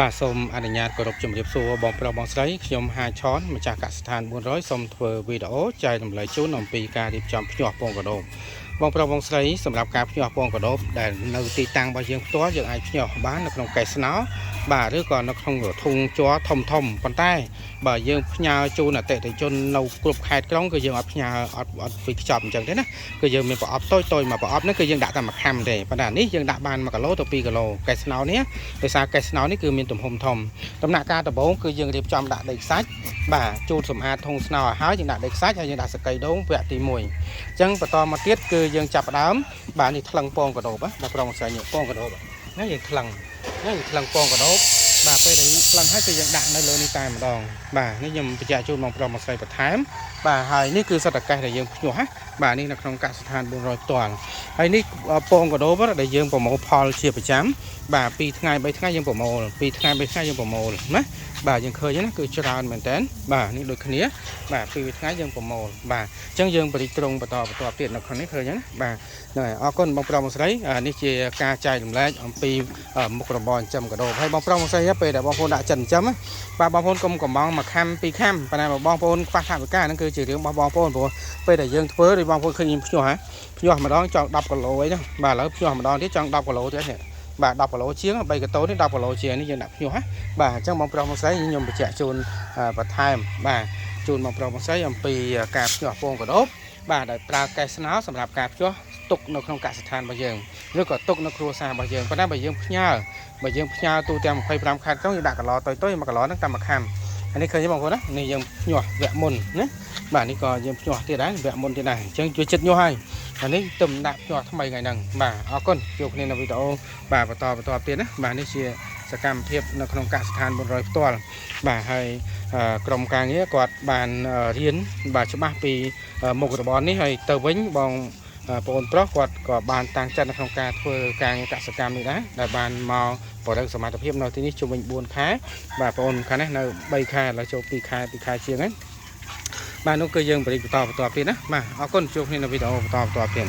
បាទសូមអនុញ្ញាតគោរពជំរាបសួរបងប្រុសបងស្រីខ្ញុំហាឆនម្ចាស់កសិដ្ឋាន400សូមធ្វើវីដេអូចែករំលែកជូនអំពីការរៀបចំភ្ញាស់ពងកដោបបងប្រុសបងស្រីសម្រាប់ការភ្ញាស់ពងកដោបដែលនៅទីតាំងរបស់យើងផ្ទាល់យើងអាចភ្ញាស់បាននៅក្នុងកែស្នោបាទឬក៏នៅក្នុងធុងជ័រធំប៉ុន្តែបើយើងផ្ញើជូនអតិថិជននៅគ្រប់ខេត្តក្រុងគឺយើងអត់ផ្ញើអត់ពីខ្ចប់អញ្ចឹងទេណាគឺយើងមានប្រអប់តូចមកប្រអប់ហ្នឹងគឺយើងដាក់តែមួយខាំទេប៉ុន្តែនេះយើងដាក់បាន1គីឡូទៅ2គីឡូកែស្នោនេះដោយសារកែស្នោនេះគឺមានទំហំធំដំណាក់កាលដំបូងគឺយើងរៀបចំដាក់ដីខ្សាច់បាទជូតសម្អាតធុងស្នោឲ្យហើយយើងដាក់ដីខ្សាច់ហើយយើងដាក់សកៃដូងវគ្គទី1អញ្ចឹងបន្តមកទៀតគឺយើងចាប់ផ្ដើមបាទនេះថ្លឹងពងកដោបណាប្រុសស្រីនេះពងកដោបណាយើងថ្លឹងពងកដោបបាទពេលដែលយើងថ្លឹងហើយគឺយើងដាក់នៅលើនេះតែម្ដងបាទនេះខ្ញុំបញ្ជាក់ជូនបងប្រុសមកស្រីបន្ថែមបាទហើយនេះគឺសតកេសដែលយើងភ្ញាស់ណាបាទនេះនៅក្នុងកសិដ្ឋាន400ផ្ទាល់ហើយនេះពងកដោបដែលយើងប្រមូលផលជាប្រចាំបាទ2ថ្ងៃ3ថ្ងៃយើងប្រមូល2ថ្ងៃ3ថ្ងៃយើងប្រមូលណាបាទយើងឃើញណាគឺច្រើនមែនតើបាទនេះដូចគ្នាបាទ2ថ្ងៃយើងប្រមូលបាទអញ្ចឹងយើងបរិត្រង់បន្តទៀតនៅក្នុងនេះឃើញណាបាទហ្នឹងហើយអរគុណបងប្រុសបងស្រីនេះជាការចែករំលែកអំពីមុខរបរចិញ្ចឹមកដោបហើយបងប្រុសបងស្រីពេលដែលបងប្អូនដាក់ចិញ្ចឹមបាទបងប្អូនកុំកំងមួយខាំពីរខាំប៉ុន្តែបងប្អូនខ្វះថវិកាហ្នឹងគឺជារឿងរបស់បងប្អូនព្រោះពេលដែលយើងធ្វើឬបងប្អូនឃើញខ្ញុំភ្ញាស់ម្ដងចង់10គីឡូអីហ្នឹងបាទឥឡូវភ្ញាស់ម្ដងទៀតចង់10គីឡូទៀតនេះបាទ10គីឡូជាង3កតូននេះ10គីឡូជាងនេះយើងដាក់ភ្ញាស់ណាបាទអញ្ចឹងបងប្រុសបងស្រីខ្ញុំបញ្ជាក់ជូនបន្ថែមបាទជូនបងប្រុសបងស្រីអំពីការភ្ញាស់ពងកដោបបាទដោយប្រើកែស្នោសម្រាប់ការភ្ញាស់ទុកនៅក្នុងកសិដ្ឋានរបស់យើងឬក៏ទុកនៅគ្រួសាររបស់យើងប៉ុន្តែបើយើងផ្ញើទូទាំង25ខែក្រុងយើងដាក់កន្លតុយ1គីឡូហ្នឹងតាមមួយខាំអានេះឃើញទេបងប្អូនណានេះយើងភ្ញាស់វគ្គមុនណាបាទនេះក៏យើងភ្ញាស់ទៀតដែរវគ្គមុនទៀតដែរអញ្ចឹងជួយចិត្តញាស់ហើយអានេះទំដាក់ភ្ញាស់ថ្មីថ្ងៃហ្នឹងបាទអរគុណជួបគ្នានៅវីដេអូបាទបន្តទៀតណាបាទនេះជាសកម្មភាពនៅក្នុងកសិដ្ឋាន400ផ្ទាល់បាទហើយក្រុមការងារគាត់បានរៀនបាទច្បាស់ពីមុខរបរនេះហើយទៅវិញបងប្អូនប្រុសគាត់ក៏បានតាំងចិត្តនៅក្នុងការធ្វើការងារកសិកម្មនេះដែរដែលបានមកបរិយាសមត្ថភាពនៅទីនេះជុំវិញ4ខែបាទបងប្អូនខាងនេះនៅ3ខែឥឡូវចូល2ខែជាងហ្នឹងបាទនោះគឺយើងបរិយាបន្តទៀតណាបាទអរគុណជួបគ្នានៅវីដេអូបន្តទៀត